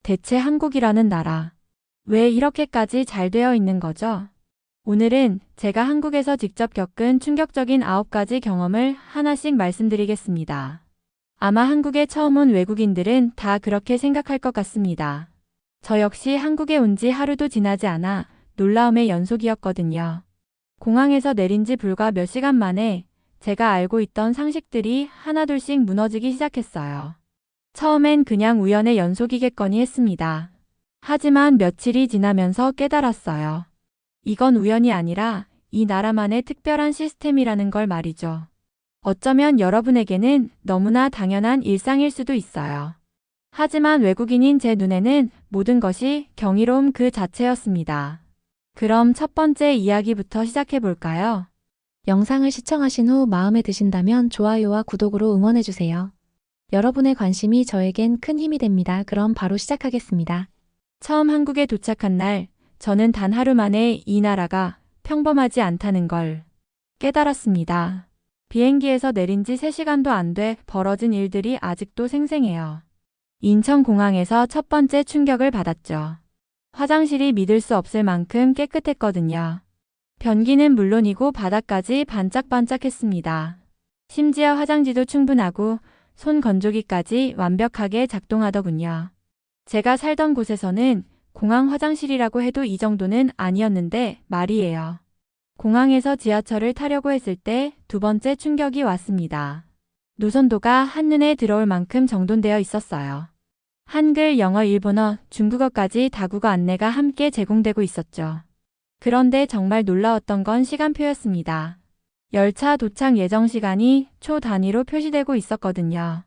대체 한국이라는 나라, 왜 이렇게까지 잘 되어 있는 거죠? 오늘은 제가 한국에서 직접 겪은 충격적인 9가지 경험을 하나씩 말씀드리겠습니다. 아마 한국에 처음 온 외국인들은 다 그렇게 생각할 것 같습니다. 저 역시 한국에 온 지 하루도 지나지 않아 놀라움의 연속이었거든요. 공항에서 내린 지 불과 몇 시간 만에 제가 알고 있던 상식들이 하나둘씩 무너지기 시작했어요. 처음엔 그냥 우연의 연속이겠거니 했습니다. 하지만 며칠이 지나면서 깨달았어요. 이건 우연이 아니라 이 나라만의 특별한 시스템이라는 걸 말이죠. 어쩌면 여러분에게는 너무나 당연한 일상일 수도 있어요. 하지만 외국인인 제 눈에는 모든 것이 경이로움 그 자체였습니다. 그럼 첫 번째 이야기부터 시작해 볼까요? 영상을 시청하신 후 마음에 드신다면 좋아요와 구독으로 응원해주세요. 여러분의 관심이 저에겐 큰 힘이 됩니다. 그럼 바로 시작하겠습니다. 처음 한국에 도착한 날, 저는 단 하루 만에 이 나라가 평범하지 않다는 걸 깨달았습니다. 비행기에서 내린 지 3시간도 안 돼 벌어진 일들이 아직도 생생해요. 인천공항에서 첫 번째 충격을 받았죠. 화장실이 믿을 수 없을 만큼 깨끗했거든요. 변기는 물론이고 바닥까지 반짝반짝했습니다. 심지어 화장지도 충분하고 손 건조기까지 완벽하게 작동하더군요. 제가 살던 곳에서는 공항 화장실이라고 해도 이 정도는 아니었는데 말이에요. 공항에서 지하철을 타려고 했을 때 두 번째 충격이 왔습니다. 노선도가 한눈에 들어올 만큼 정돈되어 있었어요. 한글, 영어, 일본어, 중국어까지 다국어 안내가 함께 제공되고 있었죠. 그런데 정말 놀라웠던 건 시간표였습니다. 열차 도착 예정 시간이 초 단위로 표시되고 있었거든요.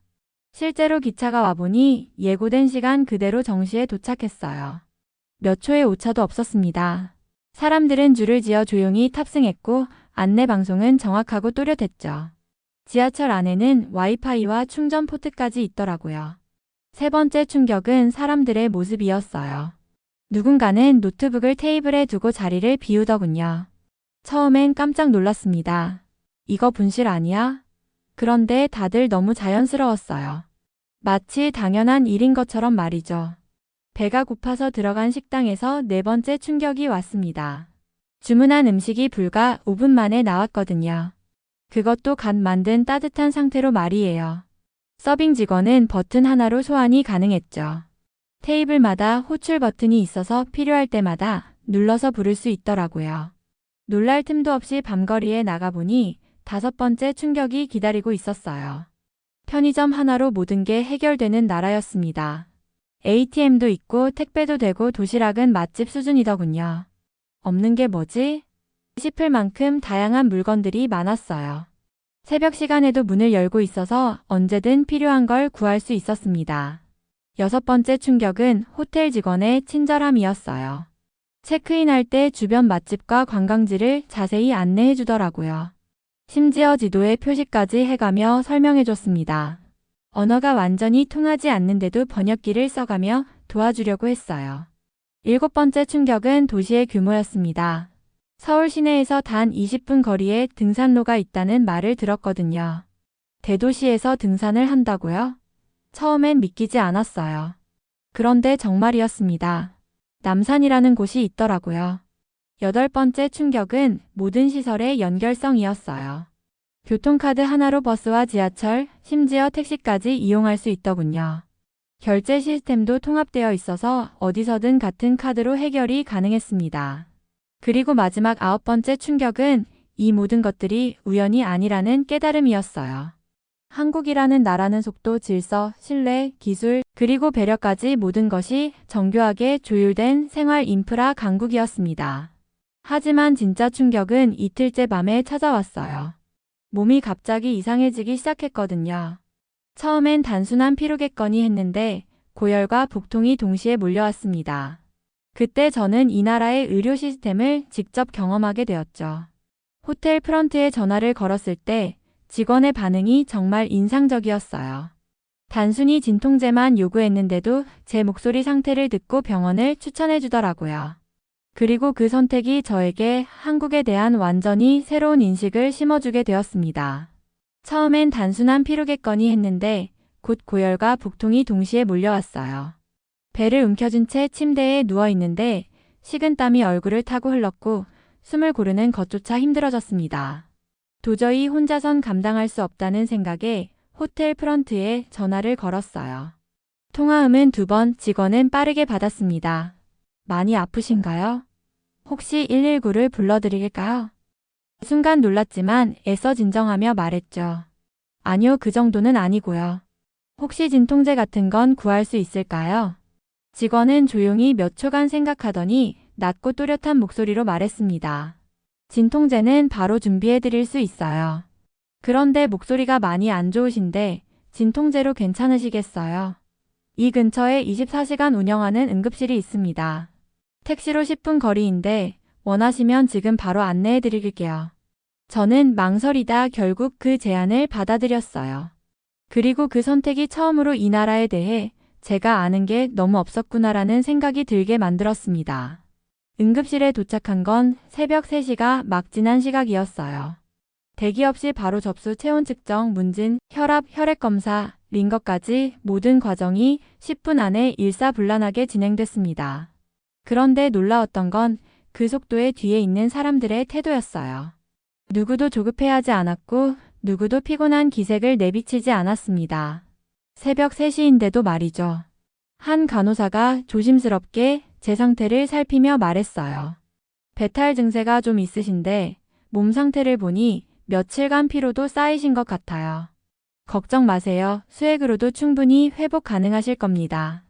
실제로 기차가 와보니 예고된 시간 그대로 정시에 도착했어요. 몇 초의 오차도 없었습니다. 사람들은 줄을 지어 조용히 탑승했고 안내 방송은 정확하고 또렷했죠. 지하철 안에는 와이파이와 충전 포트까지 있더라고요. 세 번째 충격은 사람들의 모습이었어요. 누군가는 노트북을 테이블에 두고 자리를 비우더군요. 처음엔 깜짝 놀랐습니다. 이거 분실 아니야? 그런데 다들 너무 자연스러웠어요. 마치 당연한 일인 것처럼 말이죠. 배가 고파서 들어간 식당에서 네 번째 충격이 왔습니다. 주문한 음식이 불과 5분 만에 나왔거든요. 그것도 갓 만든 따뜻한 상태로 말이에요. 서빙 직원은 버튼 하나로 소환이 가능했죠. 테이블마다 호출 버튼이 있어서 필요할 때마다 눌러서 부를 수 있더라고요. 놀랄 틈도 없이 밤거리에 나가보니 5번째 충격이 기다리고 있었어요. 편의점 하나로 모든 게 해결되는 나라였습니다. ATM도 있고 택배도 되고 도시락은 맛집 수준이더군요. 없는 게 뭐지? 싶을 만큼 다양한 물건들이 많았어요. 새벽 시간에도 문을 열고 있어서 언제든 필요한 걸 구할 수 있었습니다. 6번째 충격은 호텔 직원의 친절함이었어요. 체크인할 때 주변 맛집과 관광지를 자세히 안내해 주더라고요. 심지어 지도에 표시까지 해가며 설명해 줬습니다. 언어가 완전히 통하지 않는데도 번역기를 써가며 도와주려고 했어요. 7번째 충격은 도시의 규모였습니다. 서울 시내에서 단 20분 거리에 등산로가 있다는 말을 들었거든요. 대도시에서 등산을 한다고요? 처음엔 믿기지 않았어요. 그런데 정말이었습니다. 남산이라는 곳이 있더라고요. 8번째 충격은 모든 시설의 연결성이었어요. 교통카드 하나로 버스와 지하철, 심지어 택시까지 이용할 수 있더군요. 결제 시스템도 통합되어 있어서 어디서든 같은 카드로 해결이 가능했습니다. 그리고 마지막 9번째 충격은 이 모든 것들이 우연이 아니라는 깨달음이었어요. 한국이라는 나라는 속도, 질서, 신뢰, 기술, 그리고 배려까지 모든 것이 정교하게 조율된 생활 인프라 강국이었습니다. 하지만 진짜 충격은 이틀째 밤에 찾아왔어요. 몸이 갑자기 이상해지기 시작했거든요. 처음엔 단순한 피로겠거니 했는데 고열과 복통이 동시에 몰려왔습니다. 그때 저는 이 나라의 의료 시스템을 직접 경험하게 되었죠. 호텔 프런트에 전화를 걸었을 때 직원의 반응이 정말 인상적이었어요. 단순히 진통제만 요구했는데도 제 목소리 상태를 듣고 병원을 추천해 주더라고요. 그리고 그 선택이 저에게 한국에 대한 완전히 새로운 인식을 심어주게 되었습니다. 처음엔 단순한 피로겠거니 했는데 곧 고열과 복통이 동시에 몰려왔어요. 배를 움켜쥔 채 침대에 누워 있는데 식은땀이 얼굴을 타고 흘렀고 숨을 고르는 것조차 힘들어졌습니다. 도저히 혼자선 감당할 수 없다는 생각에 호텔 프런트에 전화를 걸었어요. 통화음은 2번, 직원은 빠르게 받았습니다. 많이 아프신가요? 혹시 119를 불러드릴까요? 순간 놀랐지만 애써 진정하며 말했죠. 아니요, 그 정도는 아니고요. 혹시 진통제 같은 건 구할 수 있을까요? 직원은 조용히 몇 초간 생각하더니 낮고 또렷한 목소리로 말했습니다. 진통제는 바로 준비해 드릴 수 있어요. 그런데 목소리가 많이 안 좋으신데 진통제로 괜찮으시겠어요? 이 근처에 24시간 운영하는 응급실이 있습니다. 택시로 10분 거리인데 원하시면 지금 바로 안내해 드릴게요. 저는 망설이다 결국 그 제안을 받아들였어요. 그리고 그 선택이 처음으로 이 나라에 대해 제가 아는 게 너무 없었구나라는 생각이 들게 만들었습니다. 응급실에 도착한 건 새벽 3시가 막 지난 시각이었어요. 대기 없이 바로 접수, 체온 측정, 문진, 혈압, 혈액 검사, 링거까지 모든 과정이 10분 안에 일사불란하게 진행됐습니다. 그런데 놀라웠던 건 그 속도의 뒤에 있는 사람들의 태도였어요. 누구도 조급해하지 않았고 누구도 피곤한 기색을 내비치지 않았습니다. 새벽 3시인데도 말이죠. 한 간호사가 조심스럽게 제 상태를 살피며 말했어요. 배탈 증세가 좀 있으신데 몸 상태를 보니 며칠간 피로도 쌓이신 것 같아요. 걱정 마세요. 수액으로도 충분히 회복 가능하실 겁니다.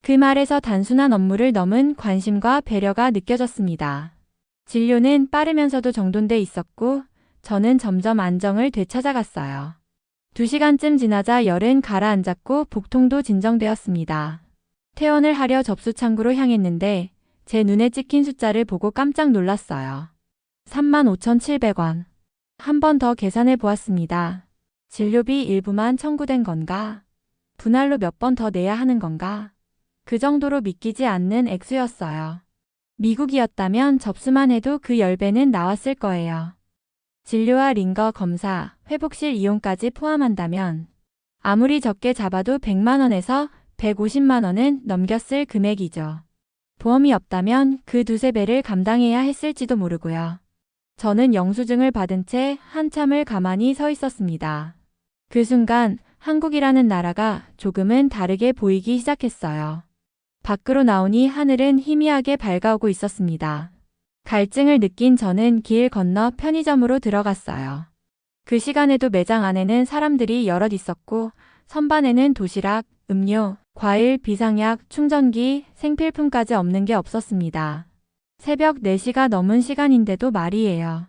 그 말에서 단순한 업무를 넘은 관심과 배려가 느껴졌습니다. 진료는 빠르면서도 정돈돼 있었고 저는 점점 안정을 되찾아갔어요. 2시간쯤 지나자 열은 가라앉았고 복통도 진정되었습니다. 퇴원을 하려 접수 창구로 향했는데 제 눈에 찍힌 숫자를 보고 깜짝 놀랐어요. 35,700원. 한 번 더 계산해 보았습니다. 진료비 일부만 청구된 건가? 분할로 몇 번 더 내야 하는 건가? 그 정도로 믿기지 않는 액수였어요. 미국이었다면 접수만 해도 그 10배는 나왔을 거예요. 진료와 링거 검사, 회복실 이용까지 포함한다면 아무리 적게 잡아도 100만 원에서 150만 원은 넘겼을 금액이죠. 보험이 없다면 그 두세 배를 감당해야 했을지도 모르고요. 저는 영수증을 받은 채 한참을 가만히 서 있었습니다. 그 순간 한국이라는 나라가 조금은 다르게 보이기 시작했어요. 밖으로 나오니 하늘은 희미하게 밝아오고 있었습니다. 갈증을 느낀 저는 길 건너 편의점으로 들어갔어요. 그 시간에도 매장 안에는 사람들이 여럿 있었고 선반에는 도시락, 음료, 과일, 비상약, 충전기, 생필품까지 없는 게 없었습니다. 새벽 4시가 넘은 시간인데도 말이에요.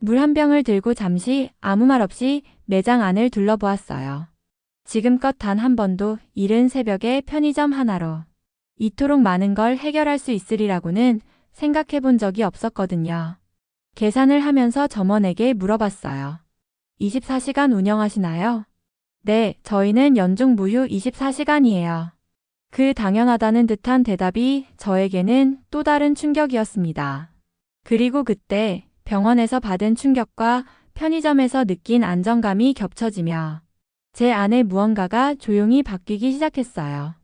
물 한 병을 들고 잠시 아무 말 없이 매장 안을 둘러보았어요. 지금껏 단 한 번도 이른 새벽에 편의점 하나로 이토록 많은 걸 해결할 수 있으리라고는 생각해 본 적이 없었거든요. 계산을 하면서 점원에게 물어봤어요. 24시간 운영하시나요? 네, 저희는 연중 무휴 24시간이에요. 그 당연하다는 듯한 대답이 저에게는 또 다른 충격이었습니다. 그리고 그때 병원에서 받은 충격과 편의점에서 느낀 안정감이 겹쳐지며 제 안에 무언가가 조용히 바뀌기 시작했어요.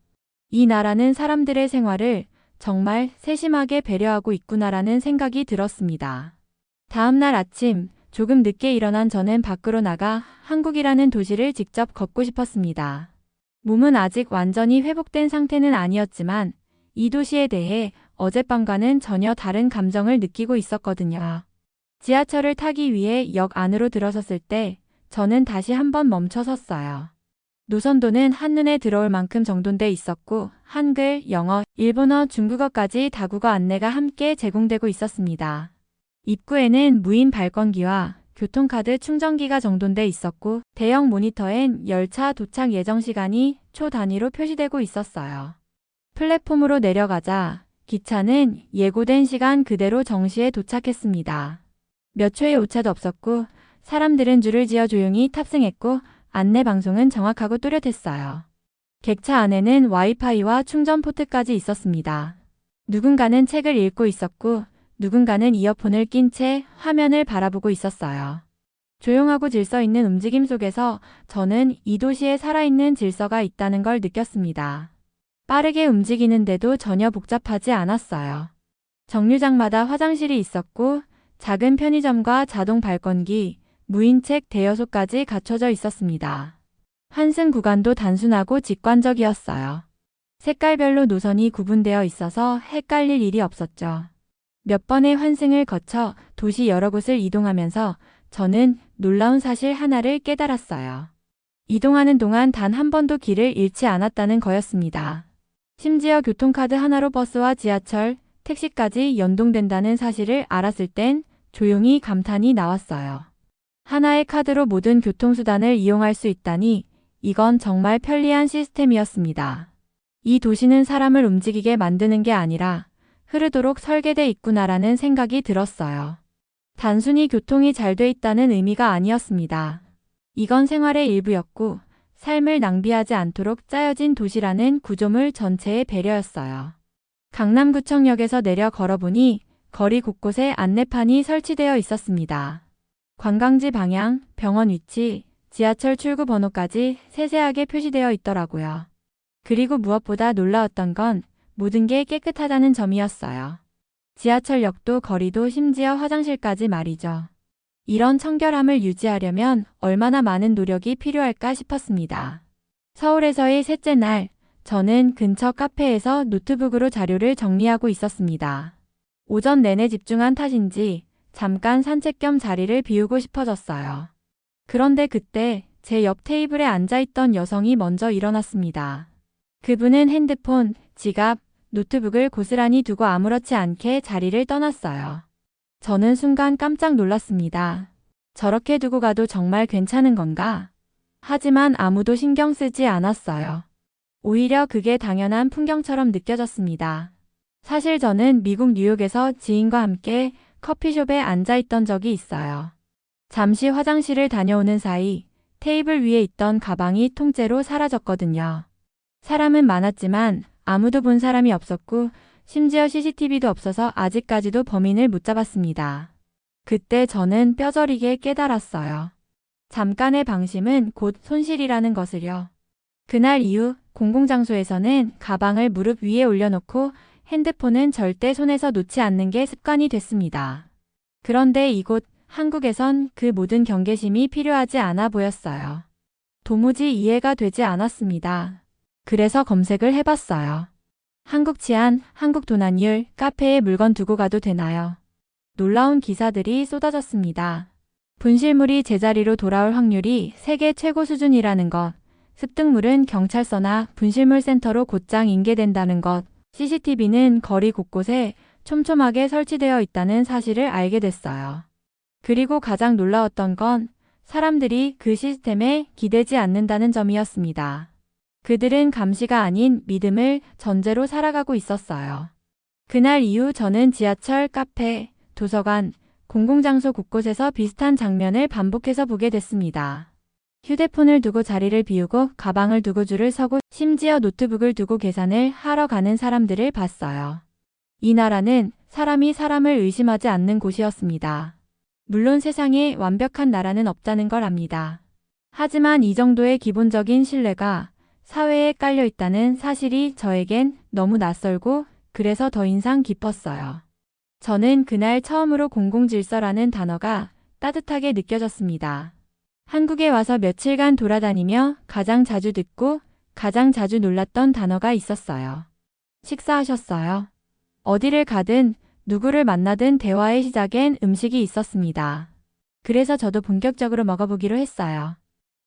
이 나라는 사람들의 생활을 정말 세심하게 배려하고 있구나라는 생각이 들었습니다. 다음 날 아침 조금 늦게 일어난 저는 밖으로 나가 한국이라는 도시를 직접 걷고 싶었습니다. 몸은 아직 완전히 회복된 상태는 아니었지만 이 도시에 대해 어젯밤과는 전혀 다른 감정을 느끼고 있었거든요. 지하철을 타기 위해 역 안으로 들어섰을 때 저는 다시 한번 멈춰 섰어요. 노선도는 한눈에 들어올 만큼 정돈돼 있었고 한글, 영어, 일본어, 중국어까지 다국어 안내가 함께 제공되고 있었습니다. 입구에는 무인 발권기와 교통카드 충전기가 정돈돼 있었고 대형 모니터엔 열차 도착 예정 시간이 초 단위로 표시되고 있었어요. 플랫폼으로 내려가자 기차는 예고된 시간 그대로 정시에 도착했습니다. 몇 초의 오차도 없었고 사람들은 줄을 지어 조용히 탑승했고 안내 방송은 정확하고 또렷했어요. 객차 안에는 와이파이와 충전 포트까지 있었습니다. 누군가는 책을 읽고 있었고 누군가는 이어폰을 낀 채 화면을 바라보고 있었어요. 조용하고 질서 있는 움직임 속에서 저는 이 도시에 살아있는 질서가 있다는 걸 느꼈습니다. 빠르게 움직이는데도 전혀 복잡하지 않았어요. 정류장마다 화장실이 있었고 작은 편의점과 자동 발권기, 무인책 대여소까지 갖춰져 있었습니다. 환승 구간도 단순하고 직관적이었어요. 색깔별로 노선이 구분되어 있어서 헷갈릴 일이 없었죠. 몇 번의 환승을 거쳐 도시 여러 곳을 이동하면서 저는 놀라운 사실 하나를 깨달았어요. 이동하는 동안 단 한 번도 길을 잃지 않았다는 거였습니다. 심지어 교통카드 하나로 버스와 지하철, 택시까지 연동된다는 사실을 알았을 땐 조용히 감탄이 나왔어요. 하나의 카드로 모든 교통수단을 이용할 수 있다니 이건 정말 편리한 시스템이었습니다. 이 도시는 사람을 움직이게 만드는 게 아니라 흐르도록 설계돼 있구나라는 생각이 들었어요. 단순히 교통이 잘 돼 있다는 의미가 아니었습니다. 이건 생활의 일부였고 삶을 낭비하지 않도록 짜여진 도시라는 구조물 전체의 배려였어요. 강남구청역에서 내려 걸어보니 거리 곳곳에 안내판이 설치되어 있었습니다. 관광지 방향, 병원 위치, 지하철 출구 번호까지 세세하게 표시되어 있더라고요. 그리고 무엇보다 놀라웠던 건 모든 게 깨끗하다는 점이었어요. 지하철역도 거리도 심지어 화장실까지 말이죠. 이런 청결함을 유지하려면 얼마나 많은 노력이 필요할까 싶었습니다. 서울에서의 셋째 날, 저는 근처 카페에서 노트북으로 자료를 정리하고 있었습니다. 오전 내내 집중한 탓인지 잠깐 산책 겸 자리를 비우고 싶어졌어요. 그런데 그때 제 옆 테이블에 앉아있던 여성이 먼저 일어났습니다. 그분은 핸드폰, 지갑, 노트북을 고스란히 두고 아무렇지 않게 자리를 떠났어요. 저는 순간 깜짝 놀랐습니다. 저렇게 두고 가도 정말 괜찮은 건가? 하지만 아무도 신경 쓰지 않았어요. 오히려 그게 당연한 풍경처럼 느껴졌습니다. 사실 저는 미국 뉴욕에서 지인과 함께 커피숍에 앉아있던 적이 있어요. 잠시 화장실을 다녀오는 사이 테이블 위에 있던 가방이 통째로 사라졌거든요. 사람은 많았지만 아무도 본 사람이 없었고 심지어 CCTV도 없어서 아직까지도 범인을 못 잡았습니다. 그때 저는 뼈저리게 깨달았어요. 잠깐의 방심은 곧 손실이라는 것을요. 그날 이후 공공장소에서는 가방을 무릎 위에 올려놓고 핸드폰은 절대 손에서 놓지 않는 게 습관이 됐습니다. 그런데 이곳 한국에선 그 모든 경계심이 필요하지 않아 보였어요. 도무지 이해가 되지 않았습니다. 그래서 검색을 해봤어요. 한국 치안, 한국 도난율, 카페에 물건 두고 가도 되나요? 놀라운 기사들이 쏟아졌습니다. 분실물이 제자리로 돌아올 확률이 세계 최고 수준이라는 것, 습득물은 경찰서나 분실물 센터로 곧장 인계된다는 것, CCTV는 거리 곳곳에 촘촘하게 설치되어 있다는 사실을 알게 됐어요. 그리고 가장 놀라웠던 건 사람들이 그 시스템에 기대지 않는다는 점이었습니다. 그들은 감시가 아닌 믿음을 전제로 살아가고 있었어요. 그날 이후 저는 지하철, 카페, 도서관, 공공장소 곳곳에서 비슷한 장면을 반복해서 보게 됐습니다. 휴대폰을 두고 자리를 비우고 가방을 두고 줄을 서고 심지어 노트북을 두고 계산을 하러 가는 사람들을 봤어요. 이 나라는 사람이 사람을 의심하지 않는 곳이었습니다. 물론 세상에 완벽한 나라는 없다는 걸 압니다. 하지만 이 정도의 기본적인 신뢰가 사회에 깔려 있다는 사실이 저에겐 너무 낯설고 그래서 더 인상 깊었어요. 저는 그날 처음으로 공공질서라는 단어가 따뜻하게 느껴졌습니다. 한국에 와서 며칠간 돌아다니며 가장 자주 듣고 가장 자주 놀랐던 단어가 있었어요. 식사하셨어요? 어디를 가든 누구를 만나든 대화의 시작엔 음식이 있었습니다. 그래서 저도 본격적으로 먹어보기로 했어요.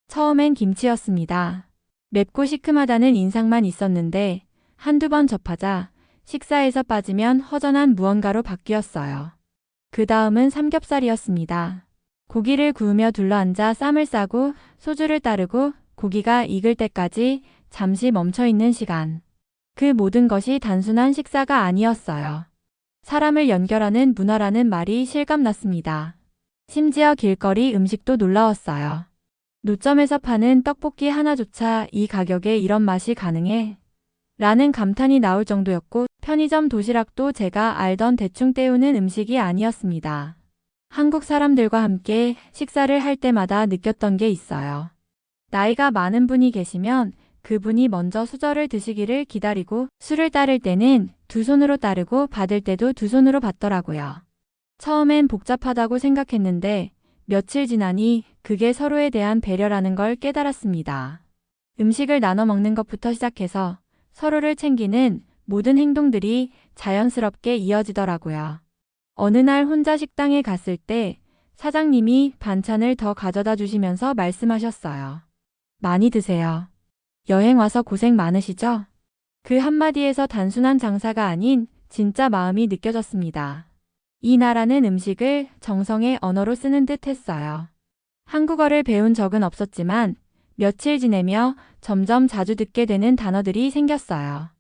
처음엔 김치였습니다. 맵고 시큼하다는 인상만 있었는데 한두 번 접하자 식사에서 빠지면 허전한 무언가로 바뀌었어요. 그 다음은 삼겹살이었습니다. 고기를 구우며 둘러앉아 쌈을 싸고 소주를 따르고 고기가 익을 때까지 잠시 멈춰있는 시간. 그 모든 것이 단순한 식사가 아니었어요. 사람을 연결하는 문화라는 말이 실감났습니다. 심지어 길거리 음식도 놀라웠어요. 노점에서 파는 떡볶이 하나조차 이 가격에 이런 맛이 가능해? 라는 감탄이 나올 정도였고 편의점 도시락도 제가 알던 대충 때우는 음식이 아니었습니다. 한국 사람들과 함께 식사를 할 때마다 느꼈던 게 있어요. 나이가 많은 분이 계시면 그분이 먼저 수저를 드시기를 기다리고 술을 따를 때는 두 손으로 따르고 받을 때도 두 손으로 받더라고요. 처음엔 복잡하다고 생각했는데 며칠 지나니 그게 서로에 대한 배려라는 걸 깨달았습니다. 음식을 나눠 먹는 것부터 시작해서 서로를 챙기는 모든 행동들이 자연스럽게 이어지더라고요. 어느 날 혼자 식당에 갔을 때 사장님이 반찬을 더 가져다 주시면서 말씀하셨어요. 많이 드세요. 여행 와서 고생 많으시죠? 그 한마디에서 단순한 장사가 아닌 진짜 마음이 느껴졌습니다. 이 나라는 음식을 정성의 언어로 쓰는 듯 했어요. 한국어를 배운 적은 없었지만 며칠 지내며 점점 자주 듣게 되는 단어들이 생겼어요.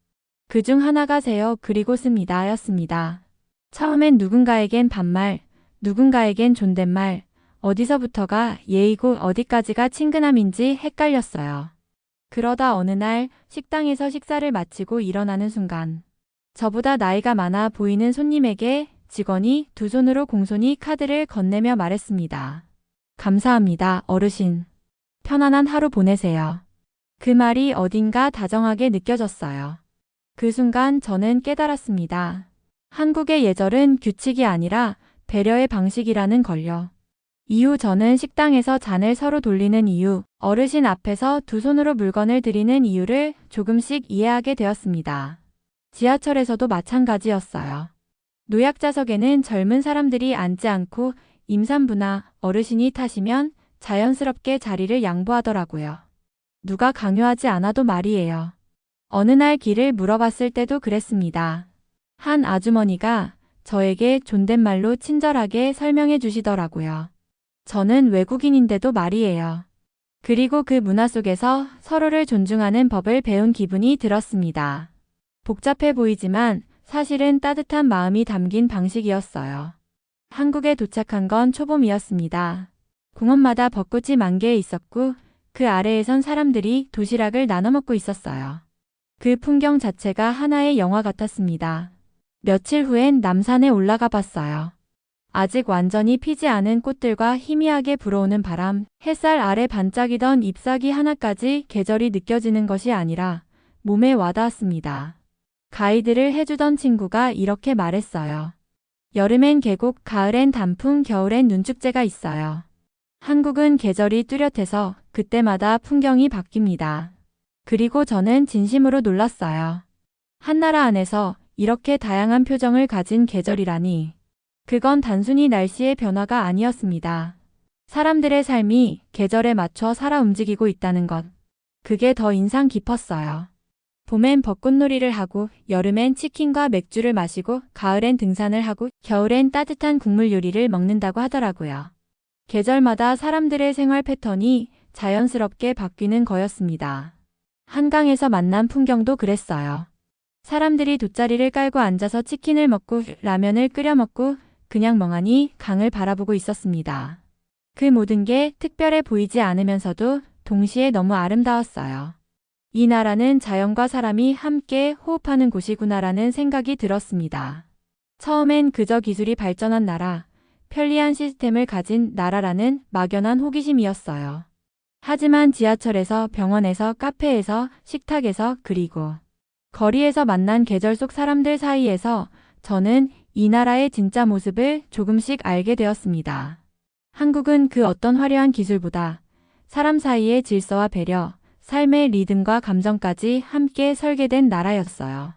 그중 하나가 세요 그리고 씁니다 였습니다. 처음엔 누군가에겐 반말, 누군가에겐 존댓말, 어디서부터가 예의고 어디까지가 친근함인지 헷갈렸어요. 그러다 어느 날 식당에서 식사를 마치고 일어나는 순간 저보다 나이가 많아 보이는 손님에게 직원이 두 손으로 공손히 카드를 건네며 말했습니다. 감사합니다, 어르신. 편안한 하루 보내세요. 그 말이 어딘가 다정하게 느껴졌어요. 그 순간 저는 깨달았습니다. 한국의 예절은 규칙이 아니라 배려의 방식이라는 걸요. 이후 저는 식당에서 잔을 서로 돌리는 이유, 어르신 앞에서 두 손으로 물건을 드리는 이유를 조금씩 이해하게 되었습니다. 지하철에서도 마찬가지였어요. 노약자석에는 젊은 사람들이 앉지 않고 임산부나 어르신이 타시면 자연스럽게 자리를 양보하더라고요. 누가 강요하지 않아도 말이에요. 어느 날 길을 물어봤을 때도 그랬습니다. 한 아주머니가 저에게 존댓말로 친절하게 설명해 주시더라고요. 저는 외국인인데도 말이에요. 그리고 그 문화 속에서 서로를 존중하는 법을 배운 기분이 들었습니다. 복잡해 보이지만 사실은 따뜻한 마음이 담긴 방식이었어요. 한국에 도착한 건 초봄이었습니다. 공원마다 벚꽃이 만개해 있었고 그 아래에선 사람들이 도시락을 나눠 먹고 있었어요. 그 풍경 자체가 하나의 영화 같았습니다. 며칠 후엔 남산에 올라가 봤어요. 아직 완전히 피지 않은 꽃들과 희미하게 불어오는 바람, 햇살 아래 반짝이던 잎사귀 하나까지 계절이 느껴지는 것이 아니라 몸에 와닿았습니다. 가이드를 해주던 친구가 이렇게 말했어요. 여름엔 계곡, 가을엔 단풍, 겨울엔 눈축제가 있어요. 한국은 계절이 뚜렷해서 그때마다 풍경이 바뀝니다. 그리고 저는 진심으로 놀랐어요. 한 나라 안에서 이렇게 다양한 표정을 가진 계절이라니. 그건 단순히 날씨의 변화가 아니었습니다. 사람들의 삶이 계절에 맞춰 살아 움직이고 있다는 것. 그게 더 인상 깊었어요. 봄엔 벚꽃놀이를 하고 여름엔 치킨과 맥주를 마시고 가을엔 등산을 하고 겨울엔 따뜻한 국물 요리를 먹는다고 하더라고요. 계절마다 사람들의 생활 패턴이 자연스럽게 바뀌는 거였습니다. 한강에서 만난 풍경도 그랬어요. 사람들이 돗자리를 깔고 앉아서 치킨을 먹고 라면을 끓여 먹고 그냥 멍하니 강을 바라보고 있었습니다. 그 모든 게 특별해 보이지 않으면서도 동시에 너무 아름다웠어요. 이 나라는 자연과 사람이 함께 호흡하는 곳이구나라는 생각이 들었습니다. 처음엔 그저 기술이 발전한 나라, 편리한 시스템을 가진 나라라는 막연한 호기심이었어요. 하지만 지하철에서, 병원에서, 카페에서, 식탁에서, 그리고 거리에서 만난 계절 속 사람들 사이에서 저는 이 나라의 진짜 모습을 조금씩 알게 되었습니다. 한국은 그 어떤 화려한 기술보다 사람 사이의 질서와 배려, 삶의 리듬과 감정까지 함께 설계된 나라였어요.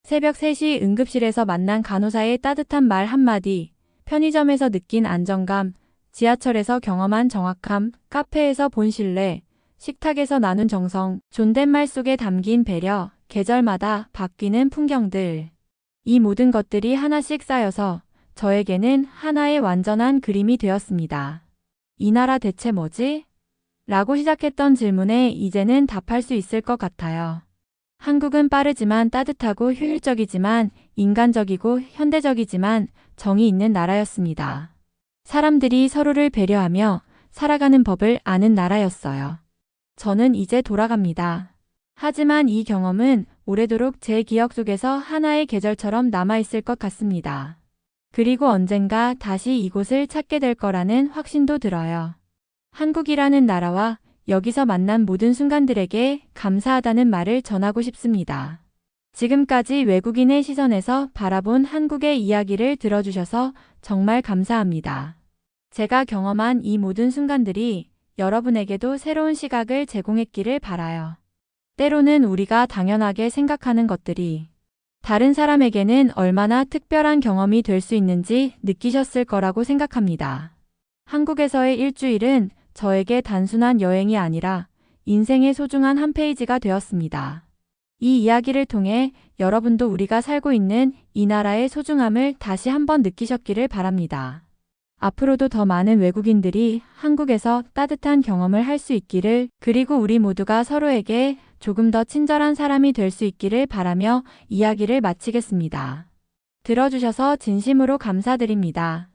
새벽 3시 응급실에서 만난 간호사의 따뜻한 말 한마디, 편의점에서 느낀 안정감, 지하철에서 경험한 정확함, 카페에서 본 신뢰, 식탁에서 나눈 정성, 존댓말 속에 담긴 배려, 계절마다 바뀌는 풍경들. 이 모든 것들이 하나씩 쌓여서 저에게는 하나의 완전한 그림이 되었습니다. 이 나라 대체 뭐지? 라고 시작했던 질문에 이제는 답할 수 있을 것 같아요. 한국은 빠르지만 따뜻하고 효율적이지만 인간적이고 현대적이지만 정이 있는 나라였습니다. 사람들이 서로를 배려하며 살아가는 법을 아는 나라였어요. 저는 이제 돌아갑니다. 하지만 이 경험은 오래도록 제 기억 속에서 하나의 계절처럼 남아있을 것 같습니다. 그리고 언젠가 다시 이곳을 찾게 될 거라는 확신도 들어요. 한국이라는 나라와 여기서 만난 모든 순간들에게 감사하다는 말을 전하고 싶습니다. 지금까지 외국인의 시선에서 바라본 한국의 이야기를 들어주셔서 정말 감사합니다. 제가 경험한 이 모든 순간들이 여러분에게도 새로운 시각을 제공했기를 바라요. 때로는 우리가 당연하게 생각하는 것들이 다른 사람에게는 얼마나 특별한 경험이 될 수 있는지 느끼셨을 거라고 생각합니다. 한국에서의 일주일은 저에게 단순한 여행이 아니라 인생의 소중한 한 페이지가 되었습니다. 이 이야기를 통해 여러분도 우리가 살고 있는 이 나라의 소중함을 다시 한번 느끼셨기를 바랍니다. 앞으로도 더 많은 외국인들이 한국에서 따뜻한 경험을 할 수 있기를, 그리고 우리 모두가 서로에게 조금 더 친절한 사람이 될 수 있기를 바라며 이야기를 마치겠습니다. 들어주셔서 진심으로 감사드립니다.